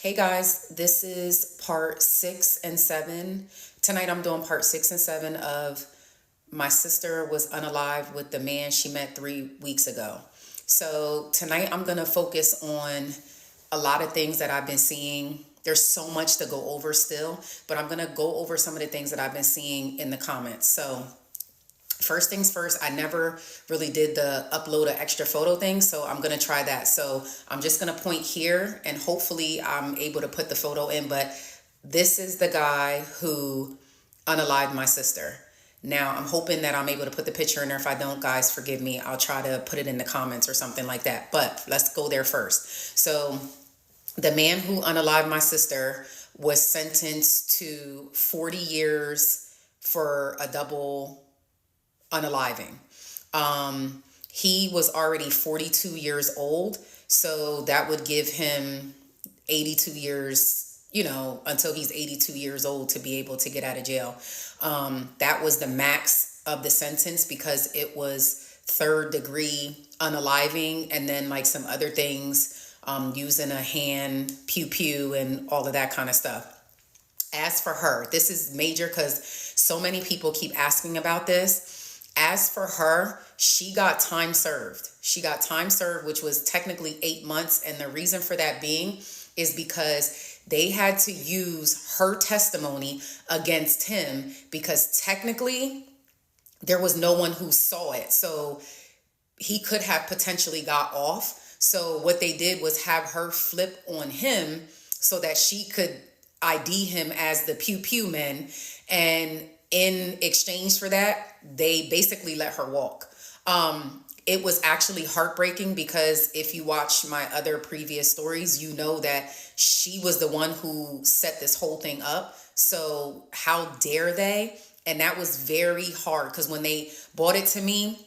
Hey guys, this is part 6 and 7. Tonight I'm doing part 6 and 7 of my sister was unalived with the man she met 3 weeks ago. So tonight I'm going to focus on a lot of things that I've been seeing. There's so much to go over still, but I'm going to go over some of the things that I've been seeing in the comments. So first things first, I never really did the upload an extra photo thing, so I'm going to try that. So I'm just going to point here and hopefully I'm able to put the photo in, but this is the guy who unalived my sister. Now, I'm hoping that I'm able to put the picture in there. If I don't, guys, forgive me. I'll try to put it in the comments or something like that, but let's go there first. So the man who unalived my sister was sentenced to 40 years for a double unaliving. He was already 42 years old, so that would give him 82 years, until he's 82 years old to be able to get out of jail. That was the max of the sentence because it was third degree unaliving and then like some other things, using a hand, pew pew, and all of that kind of stuff. As for her, this is major because so many people keep asking about this. As for her, she got time served. She got time served, which was technically 8 months. And the reason for that being is because they had to use her testimony against him because technically there was no one who saw it. So he could have potentially got off. So what they did was have her flip on him so that she could ID him as the pew pew men. And in exchange for that, they basically let her walk. It was actually heartbreaking because if you watch my other previous stories, you know that she was the one who set this whole thing up. So how dare they? And that was very hard because when they brought it to me,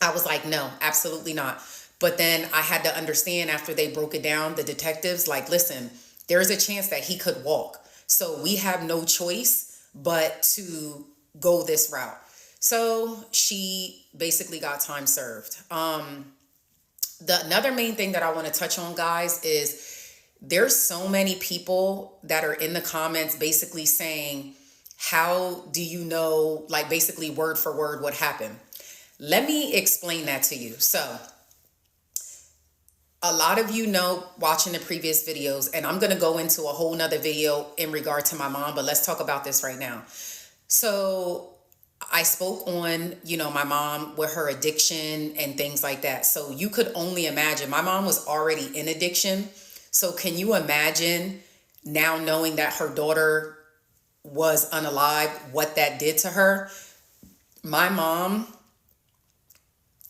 I was like, no, absolutely not. But then I had to understand after they broke it down, the detectives, like, listen, there's a chance that he could walk. So we have no choice but to go this route. So she basically got time served. Another main thing that I want to touch on, guys, is there's so many people that are in the comments basically saying, how do you know, like basically word for word what happened? Let me explain that to you. So a lot of you know, watching the previous videos, and I'm going to go into a whole nother video in regard to my mom, but let's talk about this right now. So I spoke on, my mom with her addiction and things like that. So you could only imagine, my mom was already in addiction. So can you imagine now knowing that her daughter was unalived, what that did to her? My mom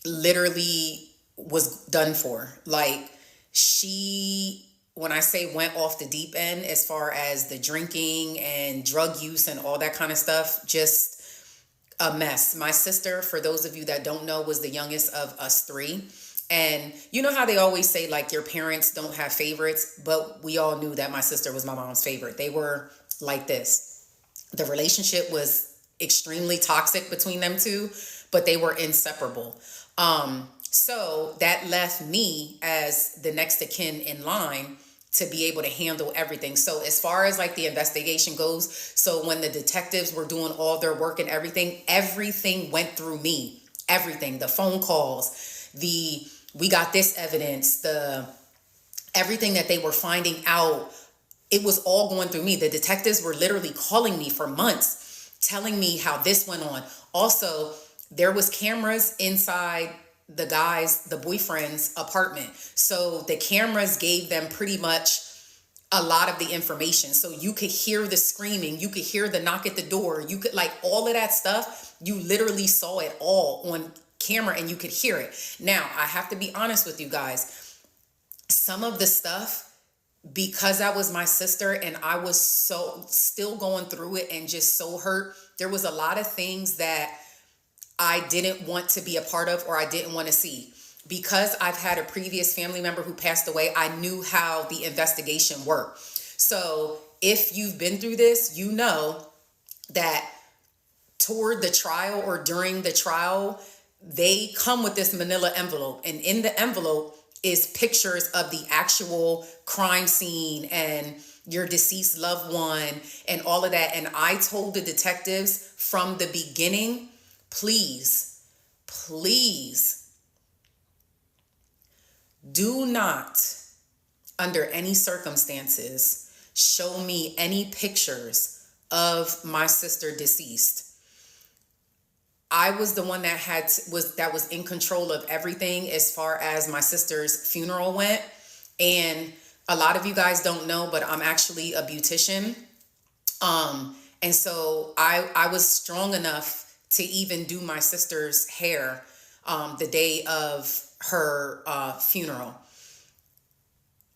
literally was done for. Like, she, when I say went off the deep end as far as the drinking and drug use and all that kind of stuff, just a mess. My sister, for those of you that don't know, was the youngest of us three. And you know how they always say, like, your parents don't have favorites, but we all knew that my sister was my mom's favorite. They were like this. The relationship was extremely toxic between them two, but they were inseparable. So that left me as the next of kin in line to be able to handle everything. So as far as like the investigation goes, so when the detectives were doing all their work and everything went through me. Everything, the phone calls, we got this evidence, everything that they were finding out, it was all going through me. The detectives were literally calling me for months, telling me how this went on. Also, there was cameras inside the boyfriend's apartment. So the cameras gave them pretty much a lot of the information. So you could hear the screaming, you could hear the knock at the door, you could, like, all of that stuff, you literally saw it all on camera and you could hear it. Now, I have to be honest with you guys. Some of the stuff, because that was my sister and I was so still going through it and just so hurt, there was a lot of things that I didn't want to be a part of or I didn't want to see. Because I've had a previous family member who passed away, I knew how the investigation worked. So if you've been through this, you know that toward the trial or during the trial, they come with this manila envelope. And in the envelope is pictures of the actual crime scene and your deceased loved one and all of that. And I told the detectives from the beginning, please, please do not, under any circumstances, show me any pictures of my sister deceased. I was the one that was in control of everything as far as my sister's funeral went. And a lot of you guys don't know, but I'm actually a beautician. And so I was strong enough to even do my sister's hair the day of her funeral.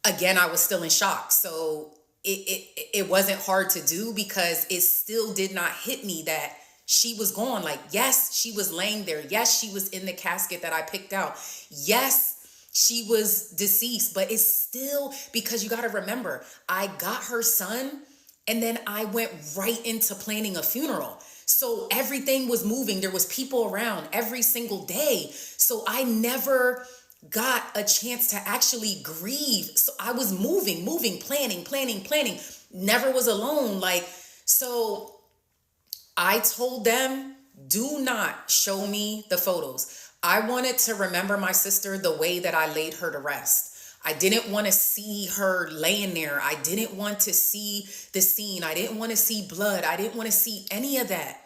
Again, I was still in shock. So it wasn't hard to do because it still did not hit me that she was gone. Like, yes, she was laying there. Yes, she was in the casket that I picked out. Yes, she was deceased, but it's still, because you got to remember, I got her son and then I went right into planning a funeral. So everything was moving. There was people around every single day. So I never got a chance to actually grieve. So I was moving, planning, never was alone. Like, so I told them, do not show me the photos. I wanted to remember my sister the way that I laid her to rest. I didn't want to see her laying there. I didn't want to see the scene. I didn't want to see blood. I didn't want to see any of that.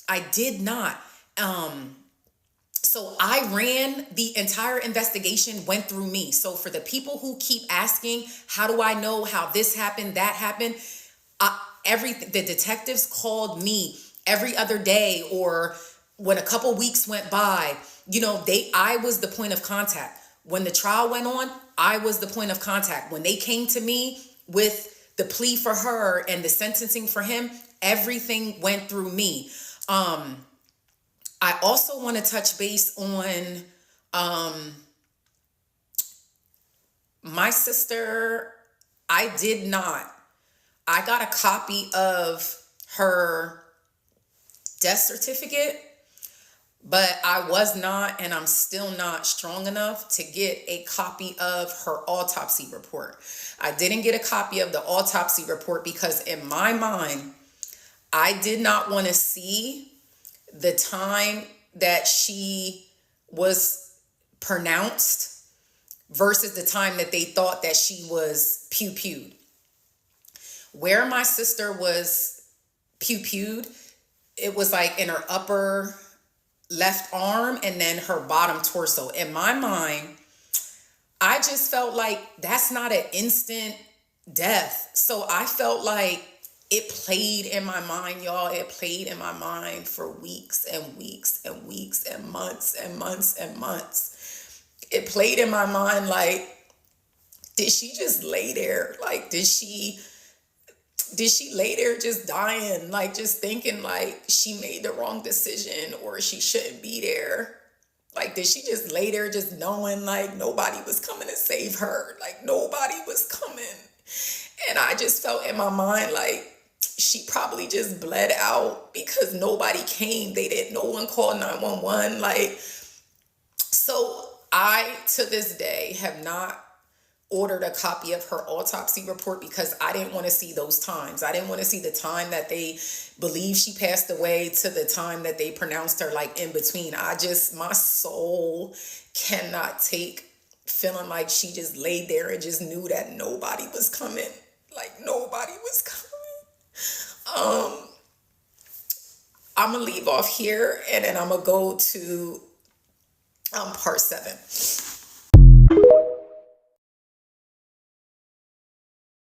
I did not. So I ran the entire investigation, went through me. So for the people who keep asking, how do I know how this happened, that happened? The detectives called me every other day, or when a couple weeks went by, I was the point of contact. When the trial went on, I was the point of contact. When they came to me with the plea for her and the sentencing for him, everything went through me. I also want to touch base on my sister. I got a copy of her death certificate, but I was not, and I'm still not strong enough to get a copy of her autopsy report. I didn't get a copy of the autopsy report because in my mind, I did not want to see the time that she was pronounced versus the time that they thought that she was pew-pewed. Where my sister was pew-pewed, it was like in her upper left arm and then her bottom torso. In my mind, I just felt like that's not an instant death. So I felt like it played in my mind, y'all. It played in my mind for weeks and weeks and weeks and months and months and months. It played in my mind like, did she just lay there? Like, did she lay there just dying, like just thinking like she made the wrong decision or she shouldn't be there? Like, did she just lay there just knowing like nobody was coming to save her? Like nobody was coming. And I just felt in my mind like she probably just bled out because nobody came. No one called 911. Like, so I, to this day, have not ordered a copy of her autopsy report because I didn't want to see those times. I didn't want to see the time that they believe she passed away to the time that they pronounced her, like in between. My soul cannot take feeling like she just laid there and just knew that nobody was coming. Like nobody was coming. I'm going to leave off here and then I'm going to go to part 7.